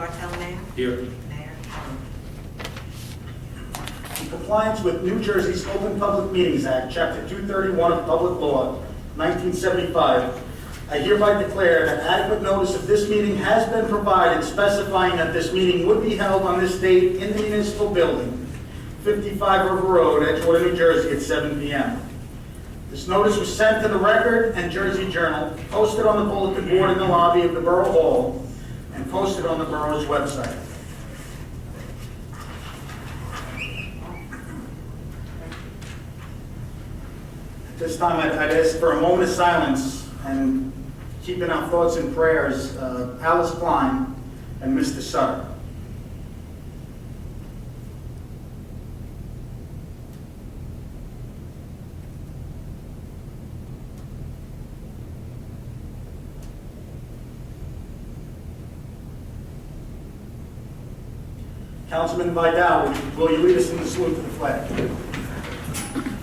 Martell, Mayor. Here. Mayor. In compliance with New Jersey's Open Public Meetings Act, Chapter 231 of Public Law, 1975, I hereby declare that adequate notice of this meeting has been provided specifying that this meeting would be held on this date in the municipal building, 55 River Road, Edgewater, New Jersey, at 7 p.m. This notice was sent to the Record and Jersey Journal, posted on the bulletin board in the lobby of the Borough Hall, and posted on the borough's website. At this time, I'd ask for a moment of silence and keeping our thoughts and prayers, Alice Klein and Mr. Sutter. Councilman Vidal, will you lead us in the salute to the flag?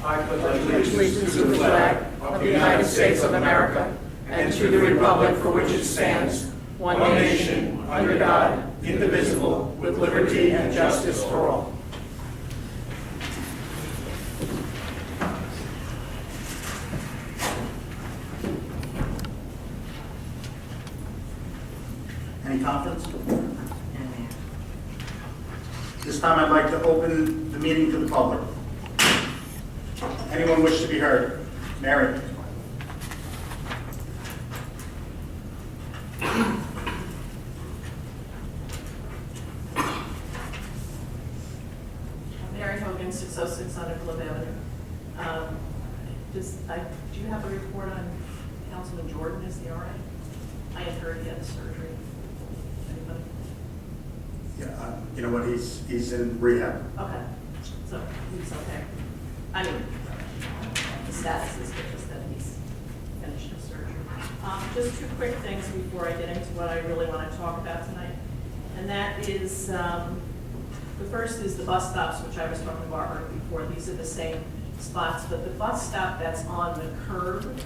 I pledge allegiance to the flag of the United States of America and to the republic for which it stands, one nation, under God, indivisible, with liberty and justice for all. Any conference? No, Mayor. This time I'd like to open the meeting to the public. Anyone wish to be heard? Mary. Mary Hogan, 606 Undercliff Avenue. Do you have a report on Councilman Jordan? Is he all right? I had heard he had surgery. Anybody? Yeah, you know what, he's in rehab. Okay, so he's okay. I mean, the status is good, just that he's finished his surgery. Just two quick things before I get into what I really want to talk about tonight. And that is, the first is the bus stops, which I was talking to Barbara before. These are the same spots, but the bus stop that's on the curb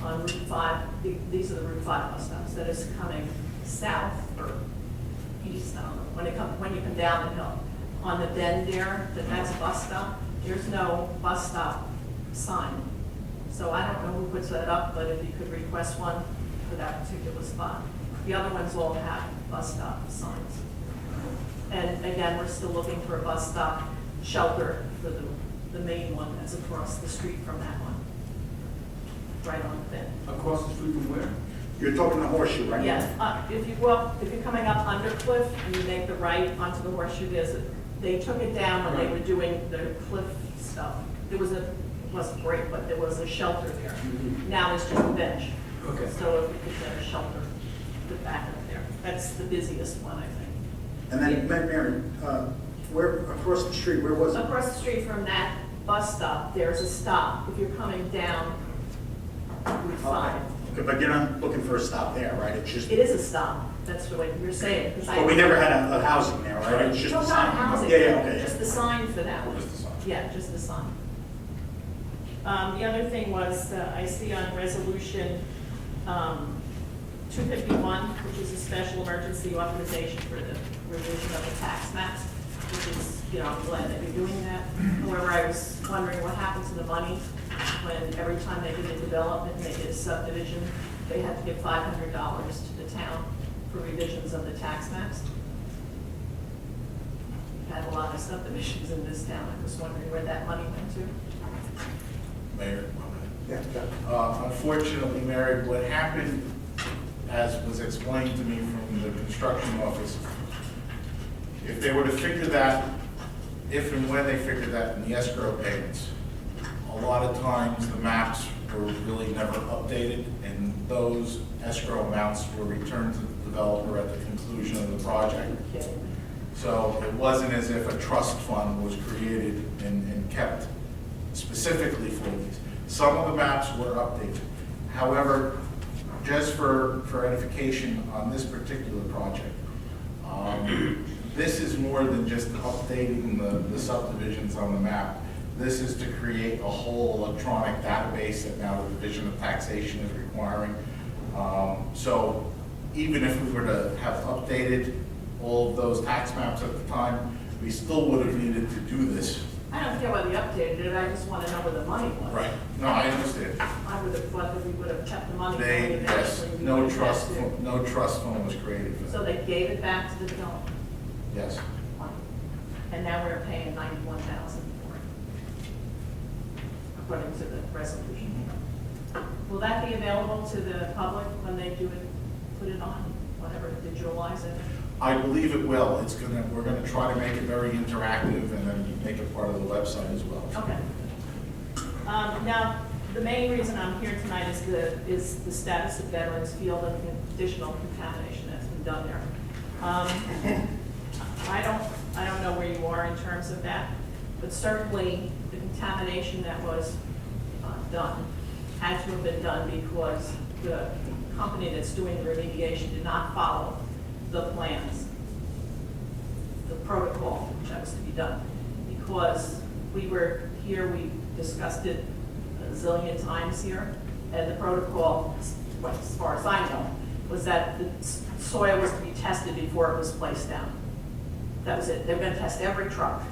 on Route 5, these are the Route 5 bus stops, that is coming south or east, I don't know, when you come down the hill. On the bend there, that's a bus stop, there's no bus stop sign. So I don't know who puts that up, but if you could request one for that particular spot. The other ones all have bus stop signs. And again, we're still looking for a bus stop shelter for the main one that's across the street from that one, right on the bend. Across the street from where? You're talking the horseshoe, right? Yes, if you're coming up Undercliff and you make the right onto the horseshoe, they took it down when they were doing the cliff stuff. It wasn't great, but there was a shelter there. Now it's just a bench. Okay. So if we could get a shelter, the back up there. That's the busiest one, I think. And then, Mary, where, across the street, where was it? Across the street from that bus stop, there's a stop. If you're coming down Route 5. Okay, but you're not looking for a stop there, right? It's just, It is a stop. That's the way you're saying. but we never had a housing there, right? It's just No, a not sign. housing. Yeah, okay. Just the sign for that one. Just the sign. Yeah, just the sign. The other thing was, I see on resolution 251, which is a special emergency authorization for the revision of the tax maps, which is, I'm glad that you're doing that. However, I was wondering what happens to the money when every time they did a development and they did a subdivision, they had to give $500 to the town for revisions of the tax maps. We had a lot of subdivisions in this town. I was wondering where that money went to. Mayor, Yeah, okay. unfortunately, Mary, what happened, as was explained to me from the construction office, if they were to figure that, if and when they figured that in the escrow payments, a lot of times the maps were really never updated, and those escrow amounts were returned to the developer at the conclusion of the project. Okay. So it wasn't as if a trust fund was created and kept specifically for these. Some of the maps were updated. However, just for edification on this particular project, this is more than just updating the subdivisions on the map. This is to create a whole electronic database that now the Division of Taxation is requiring. So even if we were to have updated all of those tax maps at the time, we still would have needed to do this. I don't care whether you updated it, I just want to know where the money was. Right. No, I understand. I would have thought that we would have kept the money. They, going yes, eventually. We no would have trust, had to. no trust fund was created for So that. they gave it back to the developer. Yes. And now we're paying $91,000 for it, according to the resolution. Will that be available to the public when they do it, put it on, whatever, digitalize it? I believe it will. We're gonna try to make it very interactive and then make it part of the website as well. Okay. Now, the main reason I'm here tonight is the status of Veterans Field and the additional contamination that's been done there. I don't know where you are in terms of that, but certainly the contamination that was done had to have been done because the company that's doing the remediation did not follow the plans, the protocol that was to be done. Because we were here, we discussed it a zillion times here, and the protocol, as far as I know, was that the soil was to be tested before it was placed down. That was it. They were going to test every truck.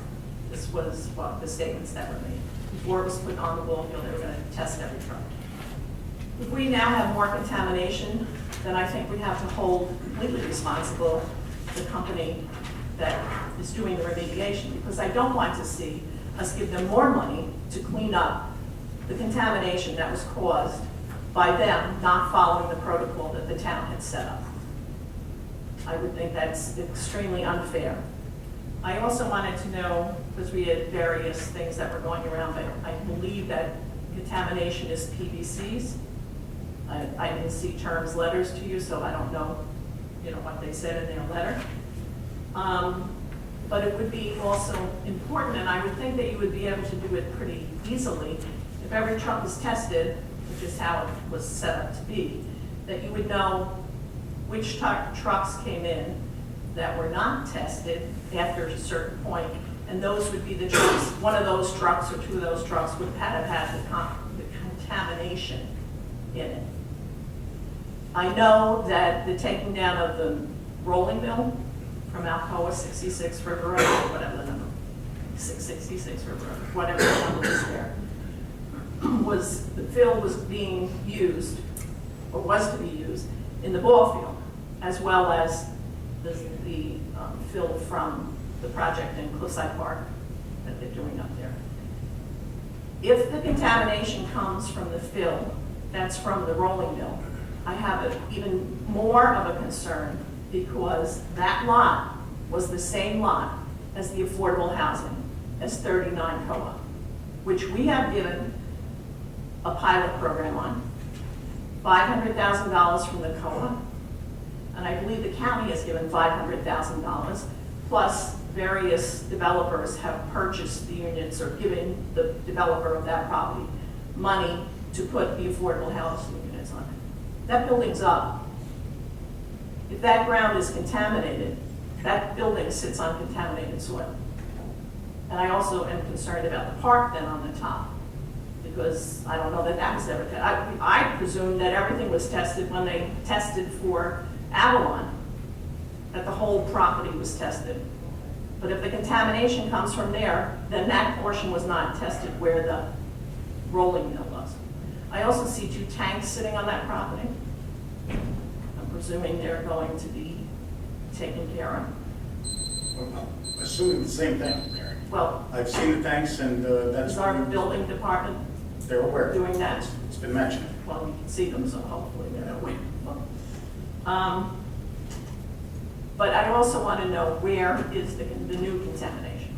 This was what the statements that were made. Before it was put on the ball field, they were going to test every truck. If we now have more contamination, then I think we have to hold completely responsible the company that is doing the remediation, because I don't want to see us give them more money to clean up the contamination that was caused by them not following the protocol that the town had set up. I would think that's extremely unfair. I also wanted to know, because we had various things that were going around, but I believe that contamination is PVCs. I didn't see terms letters to you, so I don't know, what they said in their letter. But it would be also important, and I would think that you would be able to do it pretty easily, if every truck was tested, which is how it was set up to be, that you would know which trucks came in that were not tested after a certain point, and those would be the trucks, one of those trucks or two of those trucks would have had the contamination in it. I know that the taking down of the rolling mill from Alcoa 66 River Road, or whatever the number, 666 River Road, whatever the number is there, the fill was being used, or was to be used, in the ball field, as well as the fill from the project in Cliffside Park that they're doing up there. If the contamination comes from the fill, that's from the rolling mill, I have even more of a concern, because that lot was the same lot as the affordable housing, as 39 COA, which we have given a pilot program on, $500,000 from the COA, and I believe the county has given $500,000, plus various developers have purchased the units or given the developer of that property money to put the affordable housing units on it. That building's up. If that ground is contaminated, that building sits on contaminated soil. And I also am concerned about the park then on the top, because I don't know that that was ever tested. I presume that everything was tested when they tested for Avalon, that the whole property was tested. But if the contamination comes from there, then that portion was not tested where the rolling mill was. I also see 2 tanks sitting on that property. I'm presuming they're going to be taken care of. Well, assuming the same thing, Mary. Well, I've seen the tanks, and that's... is our building department They're aware. doing that? It's been mentioned. Well, you can see them, so hopefully they're aware. But I also want to know, where is the new contamination?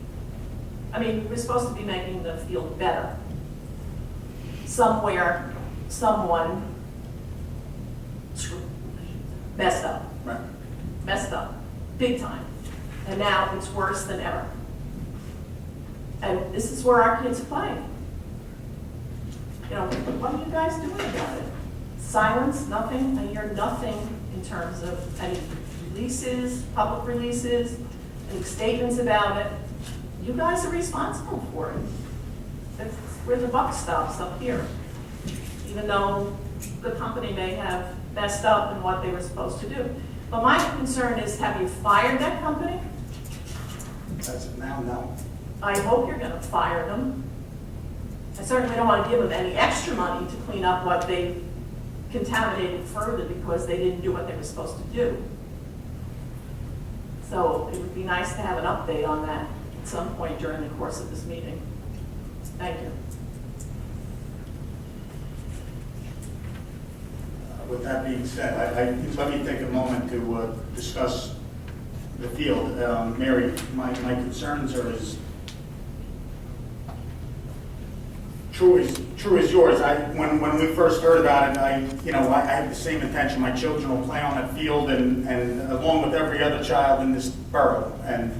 I mean, we're supposed to be making the field better. Somewhere, someone messed up. Right. Messed up, big time. And now it's worse than ever. And this is where our kids play. What are you guys doing about it? Silence, nothing, I hear nothing in terms of any releases, public releases, any statements about it. You guys are responsible for it. That's where the buck stops, up here. Even though the company may have messed up in what they were supposed to do. But my concern is, have you fired that company? As of now, no. I hope you're gonna fire them. I certainly don't want to give them any extra money to clean up what they contaminated further because they didn't do what they were supposed to do. So it would be nice to have an update on that at some point during the course of this meeting. Thank you. With that being said, let me take a moment to discuss the field. Mary, my concerns are as true as yours. When we first heard about it, I had the same intention. My children will play on that field, and along with every other child in this borough. And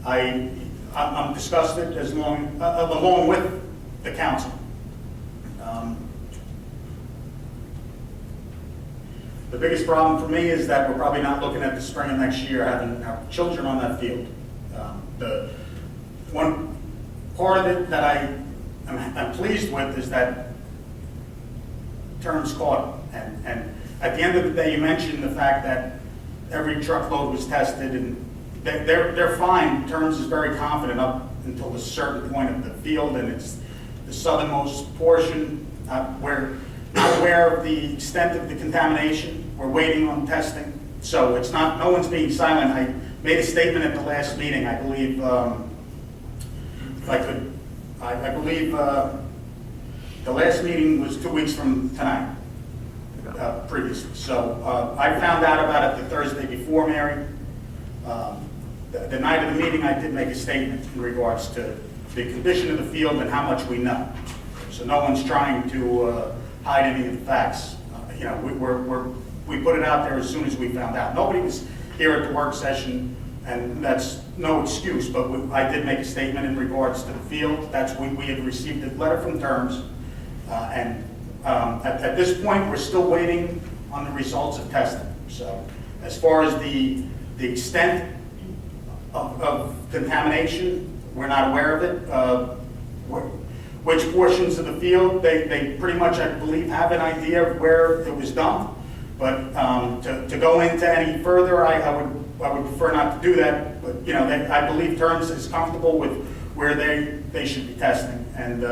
I'm disgusted along with the council. The biggest problem for me is that we're probably not looking at the spring of next year having our children on that field. The one part of it that I'm pleased with is that terms caught. And at the end of the day, you mentioned the fact that every truckload was tested, and they're fine. Terms is very confident up until a certain point of the field, and it's the southernmost portion. We're not aware of the extent of the contamination. We're waiting on testing. So it's not, no one's being silent. I made a statement at the last meeting, I believe, if I could, I believe the last meeting was 2 weeks from tonight, previously. So I found out about it the Thursday before, Mary. The night of the meeting, I did make a statement in regards to the condition of the field and how much we know. So no one's trying to hide any of the facts. We put it out there as soon as we found out. Nobody was here at the work session, and that's no excuse, but I did make a statement in regards to the field. We had received a letter from Terms, and at this point, we're still waiting on the results of testing. So as far as the extent of contamination, we're not aware of it. Which portions of the field, they pretty much, I believe, have an idea of where it was dumped. But to go into any further, I would prefer not to do that. But I believe Terms is comfortable with where they should be testing. And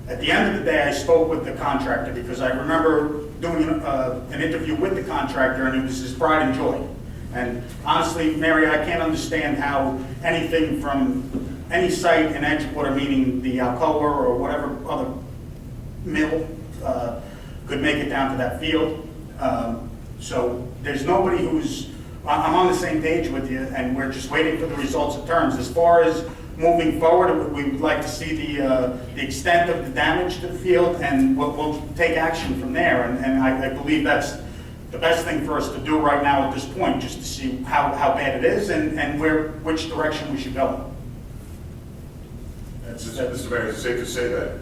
at the end of the day, I spoke with the contractor because I remember doing an interview with the contractor, and it was his pride and joy. And honestly, Mary, I can't understand how anything from any site in Edgewater, meaning the Alcoa or whatever other mill, could make it down to that field. So there's nobody I'm on the same page with you, and we're just waiting for the results of Terms. As far as moving forward, we would like to see the extent of the damage to the field, and we'll take action from there. And I believe that's the best thing for us to do right now at this point, just to see how bad it is and which direction we should go. Mr. Mayor, it's safe to say that,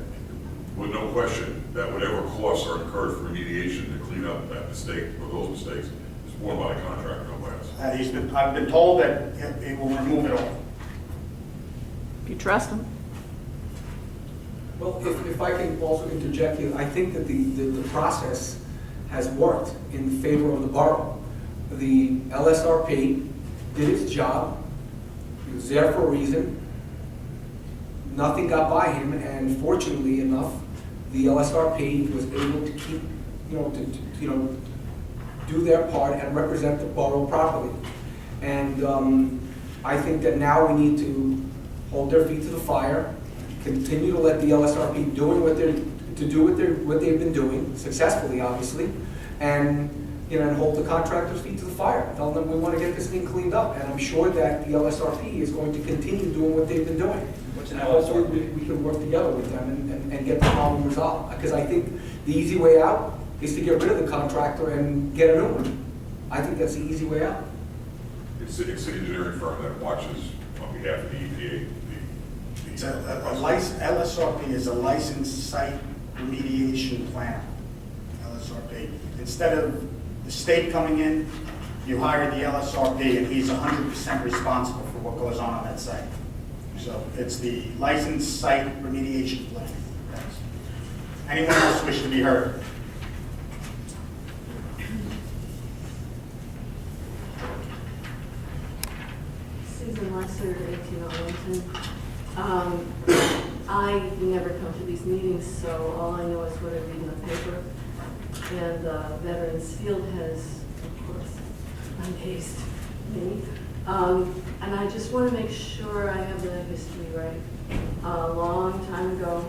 with no question, that whatever costs are incurred for remediation to clean up that mistake or those mistakes is borne by the contractor, not by us. I've been told that it will remove it all. You trust him? Well, if I can also interject here, I think that the process has worked in favor of the borough. The LSRP did its job. He was there for a reason. Nothing got by him, and fortunately enough, the LSRP was able to keep, do their part and represent the borough properly. And I think that now we need to hold their feet to the fire, continue to let the LSRP doing what they've been doing successfully, obviously, and and hold the contractors' feet to the fire. Tell them we want to get this thing cleaned up, and I'm sure that the LSRP is going to continue doing what they've been doing. What's an And hopefully LSRP? we can work together with them and get the problem resolved. Because I think the easy way out is to get rid of the contractor and get a new one. I think that's the easy way out. It's an engineering firm that watches on behalf of the EPA. It's LSRP is a licensed site remediation plan. LSRP. Instead of the state coming in, you hire the LSRP, and he's 100% responsible for what goes on that site. So it's the licensed site remediation plan. Thanks. Anyone else wish to be heard? Susan Lesser, 18 Arlington. I never come to these meetings, so all I know is what I read in the paper. And Veterans Field has, of course, amazed me. And I just want to make sure I have the history right. A long time ago,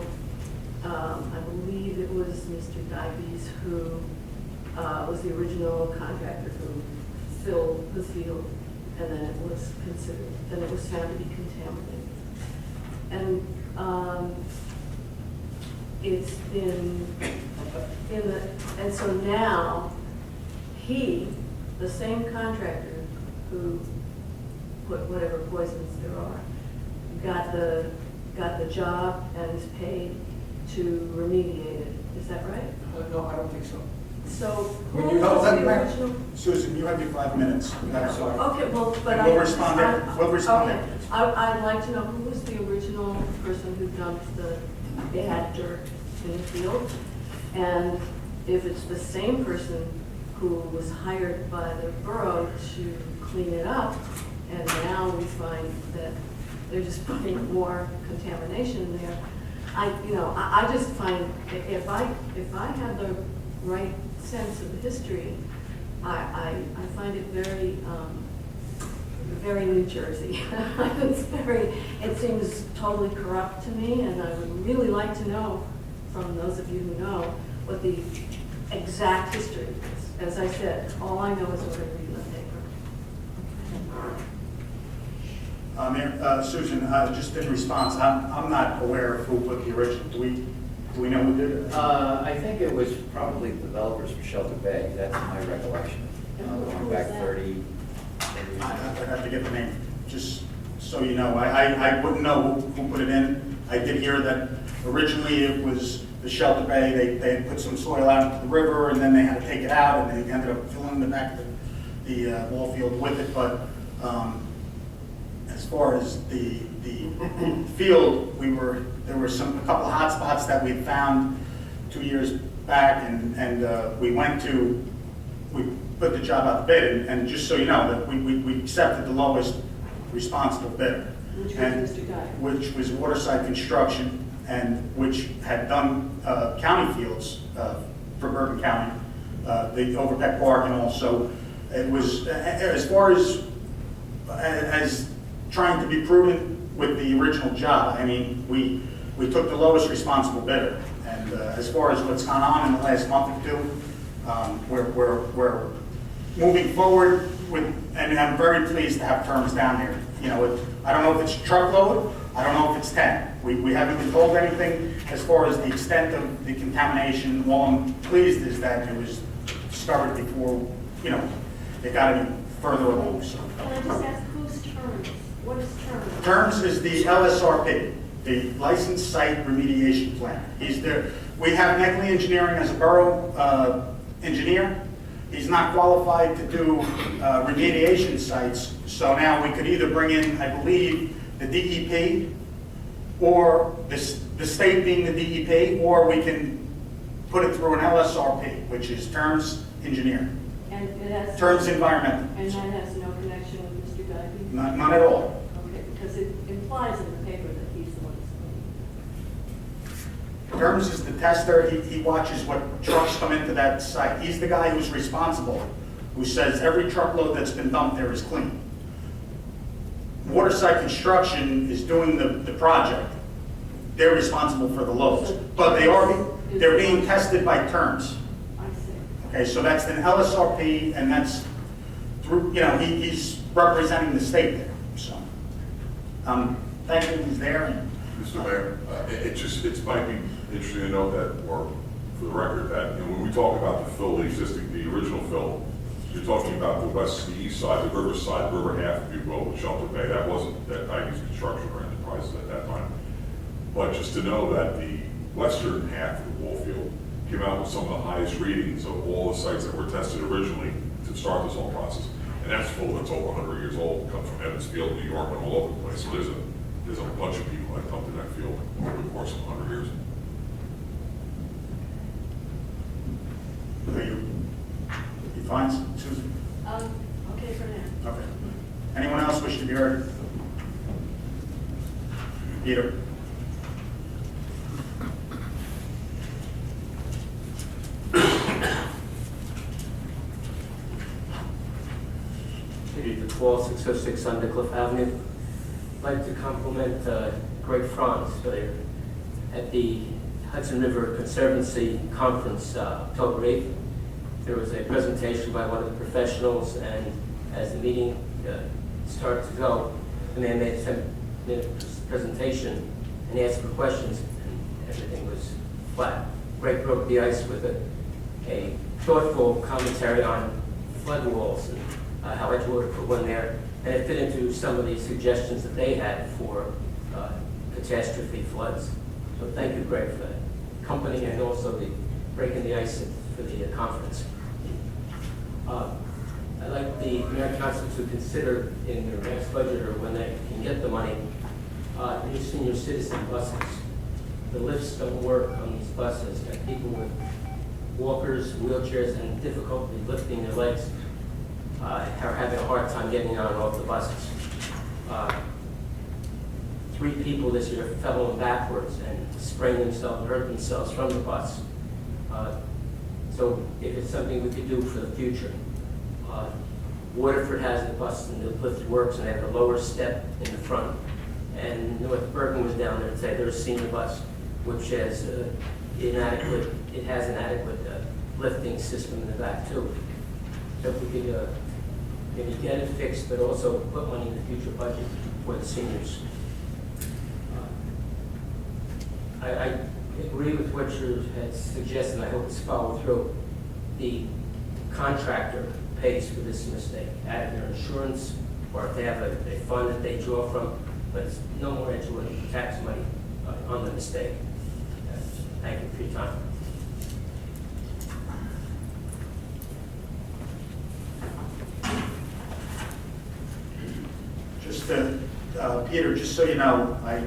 I believe it was Mr. Dives who was the original contractor who filled the field, and then it was considered, then it was found to be contaminated. And it's been and so now he, the same contractor who put whatever poisons there are, got the job and is paid to remediate it. Is that right? No, I don't think so. So who When you- was let the me- original? Susan, you have your 5 minutes. I'm sorry. Okay, well, but We'll respond there. We'll respond okay. there. I'd like to know who was the original person who dumped the bad dirt in the field? And if it's the same person who was hired by the borough to clean it up, and now we find that they're just putting more contamination there, I just find, if I have the right sense of the history, I find it very, very New Jersey. It seems totally corrupt to me, and I would really like to know from those of you who know what the exact history is. As I said, all I know is what I read in the paper. Mayor, Susan, just in response, I'm not aware of who put the original. Do we know who did it? I think it was probably developers from Shelter Bay. That's my recollection. Going back 30. I'd have to get the name, just so you know. I wouldn't know who put it in. I did hear that originally it was the Shelter Bay. They had put some soil out into the river, and then they had to take it out, and they ended up filling the back of the ball field with it. But as far as the field, there were a couple of hot spots that we found 2 years back, and we put the job out to bid, and just so you know, that we accepted the lowest responsible bidder. Which was And- Mr. Guy. Which was Waterside Construction, and which had done county fields for Bergen County, the Overpeck Park, and also it was, as far as trying to be prudent with the original job, I mean, we took the lowest responsible bidder. And as far as what's gone on in the last month or two, we're moving forward with, and I'm very pleased to have terms down here. You know, I don't know if it's a truckload, I don't know if it's 10. We haven't been told anything as far as the extent of the contamination. All I'm pleased is that it was discovered before, it got any further along, so. Can I just ask, whose terms? What is terms? Terms is the LSRP, the Licensed Site Remediation Plan. We have Neckley Engineering as a borough engineer. He's not qualified to do remediation sites, so now we could either bring in, I believe, the DEP, or the state being the DEP, or we can put it through an LSRP, which is Terms Engineering, And it has. Terms Environmental. And that has no connection with Mr. Geiby? None at all. Okay, because it implies in the paper that he's the one who's cleaning. Terms is the tester. He watches what trucks come into that site. He's the guy who's responsible, who says every truckload that's been dumped there is clean. Waterside Construction is doing the project. They're responsible for the loads, but they're being tested by Terms. I see. Okay, so that's an LSRP, and that's through, he's representing the state there, so. Thank you, he's there. And Mr. Mayor, it might be interesting to note that, or for the record, that when we talk about the fill, the original fill, you're talking about the east side, the river side, the river half, if you will, with Shelter Bay. That wasn't that Ivy's Construction or Enterprises at that time. But just to know that the western half of the ball field came out with some of the highest readings of all the sites that were tested originally to start this whole process. And that's full, that's over 100 years old, come from Evans Field, New York, and all over the place. So there's a bunch of people that come to that field over the course of 100 years. are you fine, Susan? Okay for now. Okay. Anyone else wish to be heard? Peter? Peter DePaul, 606 Undercliff Avenue. I'd like to compliment Greg Franz at the Hudson River Conservancy Conference, October 8th. There was a presentation by one of the professionals, and as the meeting started to go, the man made a 10-minute presentation and asked for questions, and everything was flat. Greg broke the ice with a thoughtful commentary on flood walls and how Edgewater put one there, and it fit into some of the suggestions that they had for catastrophe floods. So thank you, Greg, for that company and also the breaking the ice for the conference. I'd like the Mayor Council to consider in their next budget, or when they can get the money, new senior citizen buses. The lifts don't work on these buses, and people with walkers, wheelchairs, and difficulty lifting their legs are having a hard time getting on and off the buses. 3 people this year fell on backwards and sprained themselves and hurt themselves from the bus. So if it's something we could do for the future. Waterford has the bus and the lift works, and they have a lower step in the front. And North Bergen was down there and said there's a senior bus which has inadequate lifting system in the back too. So if we could maybe get it fixed, but also put money in the future budget for the seniors. I agree with what you had suggested, and I hope it's followed through. The contractor pays for this mistake, out of their insurance, or if they have a fund that they draw from, but it's no more Edgewater tax money on the mistake. Thank you for your time. Just Peter, just so you know, I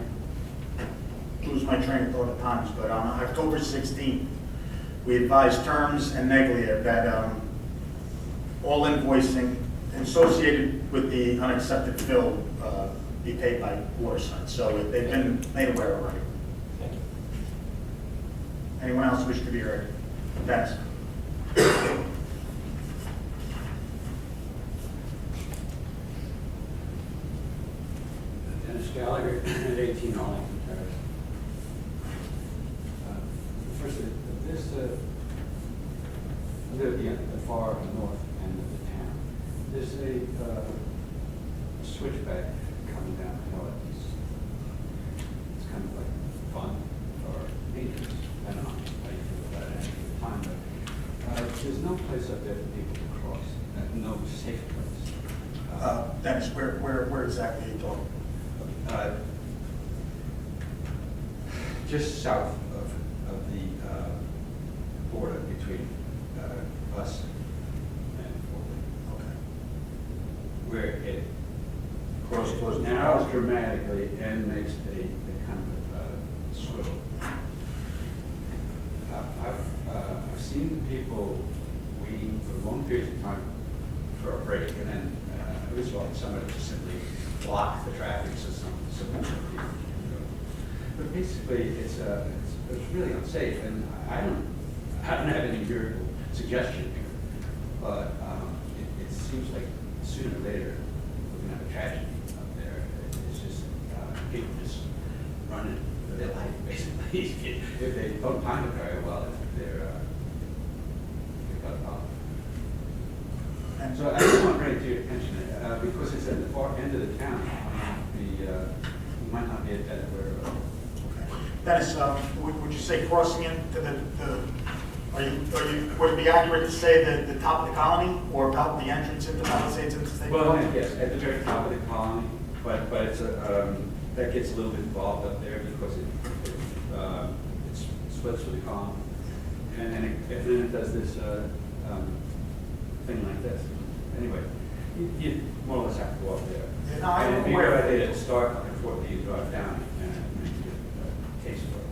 lose my train of thought at times, but on October 16th, we advised terms and neglia that all invoicing associated with the unaccepted fill be paid by Waterside. So they've been made aware already. Thank you. Anyone else wish to be heard? Dennis? Dennis Gallagher at 18 Arlington Terrace. First, this I live at the far north end of the town. There's a switchback coming down the hill. It's kind of like fun or dangerous. I don't know how you feel about it at the time, but there's no place up there for people to cross. No safe place. Dennis, where exactly are you talking? Just south of the border between us and Fort Lee. Okay. Where it Close. narrows dramatically and makes a kind of swivel. I've seen people waiting for long periods of time for a break, and then it was like somebody just simply block the traffic so some people can go. But basically, it's really unsafe, and I don't have any empirical suggestion here, but it seems like sooner or later we're going to have a tragedy up there. It's just people just running for their life, basically. If they don't time it very well, they've got a problem. And so I just want to bring it to your attention, because it's at the far end of the town. You might not be at that where. Dennis, would you say crossing into would it be accurate to say that the top of the colony or about the entrance into Palisades into State Well, Park? yes, at the very top of the colony, but it's that gets a little bit involved up there because it splits with the colony, and then it does this thing like this. Anyway, you more or less have to go up there. Yeah, no, I'm And it'd be a aware. good idea to start up at Fort Lee, drive down, and make it tasteful.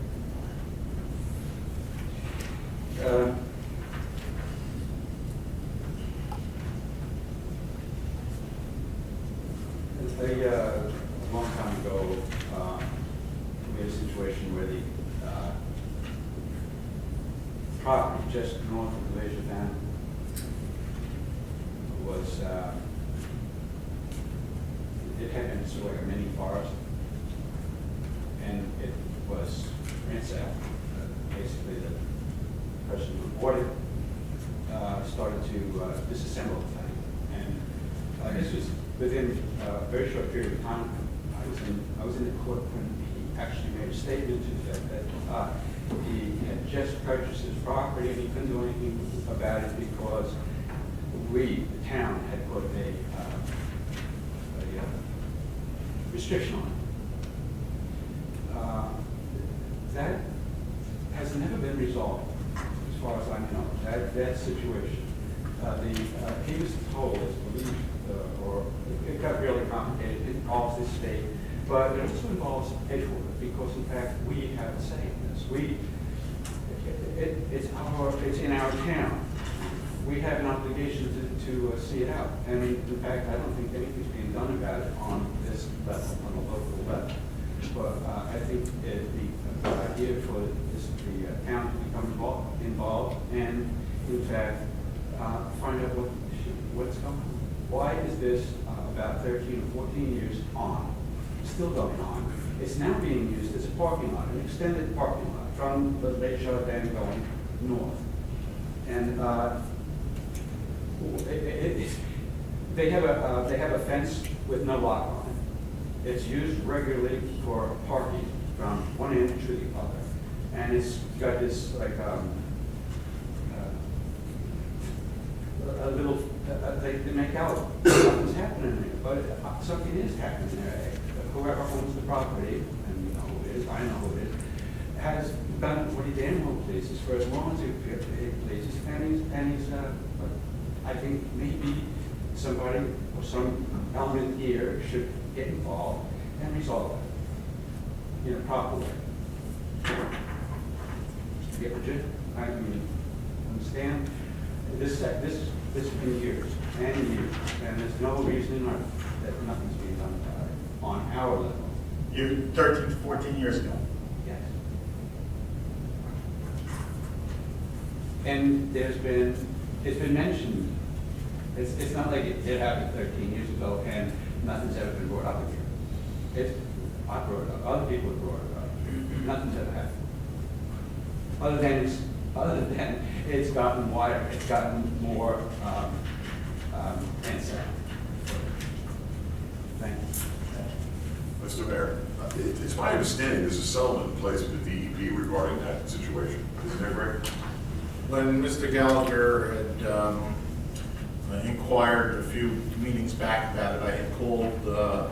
A long time ago, situation where the property just north of the Glacier Dam was, it had been sort of like a mini forest, and it was ransacked. Basically, the person who bought it started to disassemble the thing, and this was within a very short period of time. I was in the court when he actually made a statement to that he had just purchased his property and he couldn't do anything about it because we, the town, had put a restriction on it. That has never been resolved, as far as I know, that situation. He was told, I believe, or it got really complicated, it involves this state, but it also involves Edgewater, because in fact, we have a say in this. It's in our town. We have an obligation to see it out. And in fact, I don't think anything's being done about it on this level, on a local level. But I think the idea for the town to become involved and in fact find out what's going on. Why is this about 13 or 14 years on, still going on? It's now being used as a parking lot, an extended parking lot from the Lakeshore Dam going north. And they have a fence with no lock on it. It's used regularly for parking from one end to the other. And it's got this like a little, they make out nothing's happening there, but something is happening there. Whoever owns the property, and you know who it is, I know who it is, has done what he damn well pleases for as long as it pleases, and he's I think maybe somebody or some element here should get involved and resolve it in a proper way. Get legit. I mean, understand? This has been years and years, and there's no reason that nothing's being done about it on our level. You 13 to 14 years ago. Yes. And it's been mentioned. It's not like it happened 13 years ago and nothing's ever been brought up again. I brought it up. Other people have brought it up. Nothing's ever happened. Other than it's gotten wider, it's gotten more ransacked. Thank you. Mr. Mayor, it's my understanding there's a settlement in place with the DEP regarding that situation. Isn't that right? When Mr. Gallagher had inquired a few meetings back about it, I had called the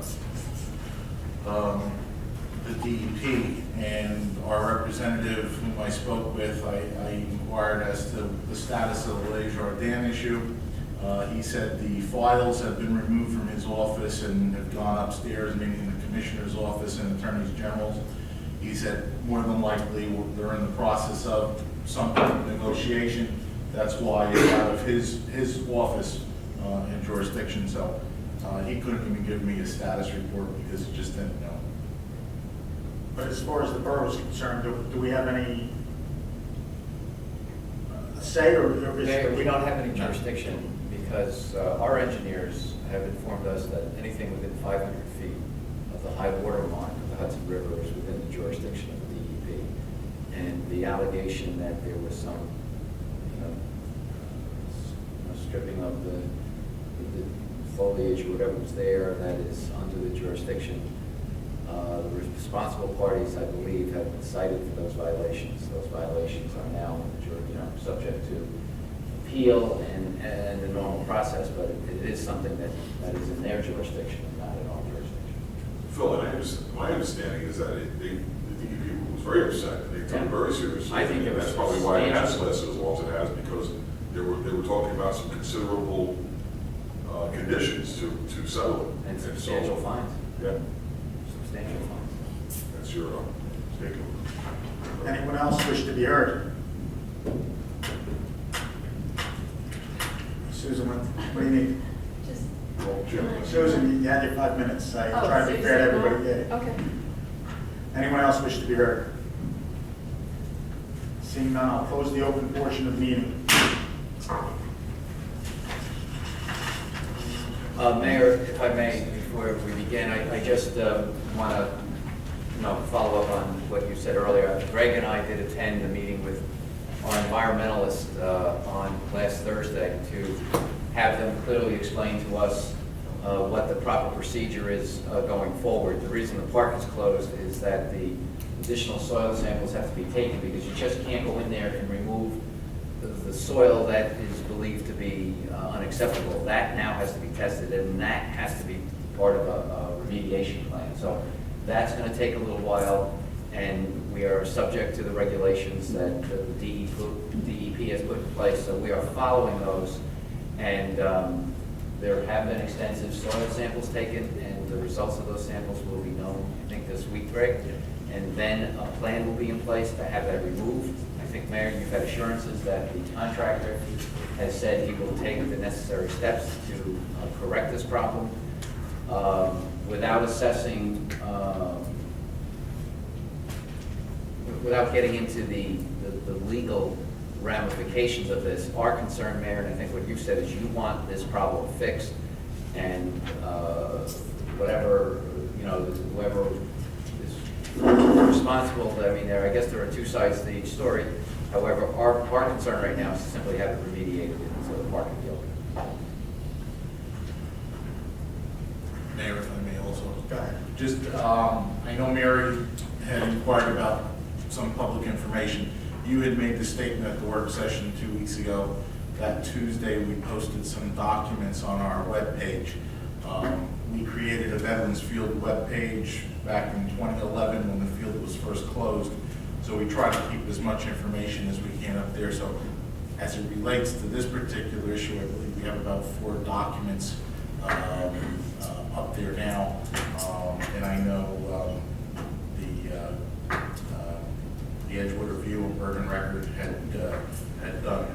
DEP, and our representative whom I spoke with, I inquired as to the status of the Lakeshore Dam issue. He said the files have been removed from his office and have gone upstairs, meaning the commissioner's office and attorneys general's. He said more than likely they're in the process of some kind of negotiation. That's why it's out of his office and jurisdiction. So he couldn't even give me a status report because he just didn't know. But as far as the borough is concerned, do we have any say, or is Mayor, we don't have any jurisdiction because our engineers have informed us that anything within 500 feet of the high water line of the Hudson River is within the jurisdiction of the DEP. And the allegation that there was some, stripping of the foliage or whatever was there that is under the jurisdiction. The responsible parties, I believe, have been cited for those violations. Those violations are now, subject to appeal and the normal process, but it is something that is in their jurisdiction and not in our jurisdiction. Phil, and my understanding is that the DEP was very upset, and they took it very seriously. I think it And was that's probably why it has substantial. lasted as long as it has, because they were talking about some considerable conditions to settle it. And so- substantial fines. Yeah, Substantial fines. that's your statement. anyone else wish to be heard? Susan, what do you need? Just. Well, Jim, Susan, you had your 5 minutes. I Oh, tried so to be you fair to said no? everybody. Yeah. Okay. Anyone else wish to be heard? Seeing none, I'll close the open portion of the meeting. Mayor, if I may, before we begin, I just want to, follow up on what you said earlier. Greg and I did attend a meeting with our environmentalist on last Thursday to have them clearly explain to us what the proper procedure is going forward. The reason the park is closed is that the additional soil samples have to be taken because you just can't go in there and remove the soil that is believed to be unacceptable. That now has to be tested, and that has to be part of a remediation plan. So that's going to take a little while, and we are subject to the regulations that the DEP has put in place. So we are following those, and there have been extensive soil samples taken, and the results of those samples will be known, I think, this week, Greg. And then a plan will be in place to have that removed. I think, Mayor, you've had assurances that the contractor has said he will take the necessary steps to correct this problem. Without assessing, without getting into the legal ramifications of this, our concern, Mayor, and I think what you've said is you want this problem fixed, and whoever is responsible, I guess there are two sides to each story. However, our concern right now is to simply have it remediated so the park can be open. Mayor, if I may also. Go ahead. Just, I know Mary had inquired about some public information. You had made the statement at the work session 2 weeks ago that Tuesday we posted some documents on our webpage. We created a Veterans Field webpage back in 2011 when the field was first closed. So we try to keep as much information as we can up there. So as it relates to this particular issue, I believe we have about 4 documents up there now. And I know the Edgewater View and Bergen Record had done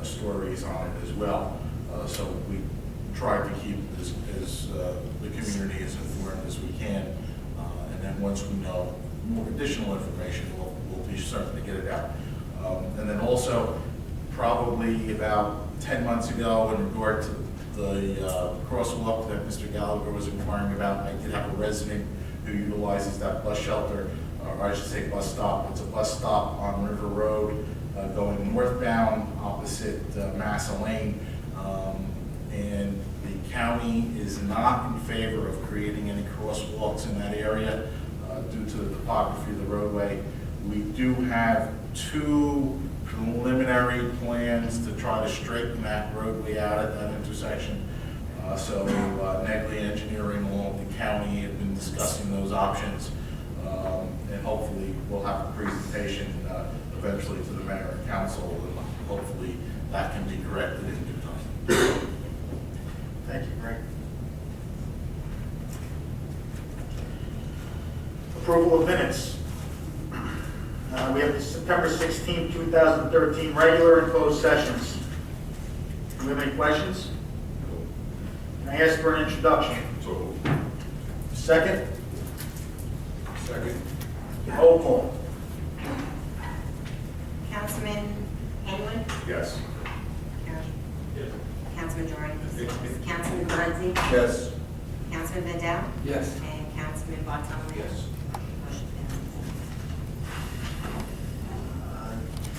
stories on it as well. So we tried to keep the community as informed as we can. And then once we know more additional information, we'll be certain to get it out. And then also, probably about 10 months ago, in regard to the crosswalk that Mr. Gallagher was inquiring about, I did have a resident who utilizes that bus shelter, or I should say bus stop. It's a bus stop on River Road going northbound opposite Massa Lane. And the county is not in favor of creating any crosswalks in that area due to the topography of the roadway. We do have 2 preliminary plans to try to straighten that roadway out at that intersection. So Negley Engineering along with the county have been discussing those options. And hopefully we'll have a presentation eventually to the mayor and council, and hopefully that can be corrected in due time. Thank you, Greg. Approval of minutes. We have the September 16, 2013 regular and closed sessions. Do we have any questions? Can I ask for an introduction? So, Second? second. Roll call. Councilman Haywood? Yes. Councilman Jordan? Councilman Guanzi? Yes. Councilman Mandel? Yes. And Councilman Bartolome? Yes. Motion passes.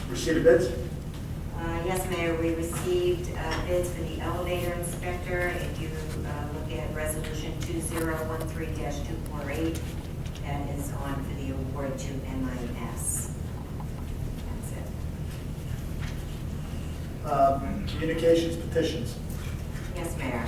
Receipt of bids? Yes, Mayor, we received bids for the elevator inspector. If you look at resolution 2013-248, that is on for the award to MIS. That's it. Communications petitions. Yes, Mayor.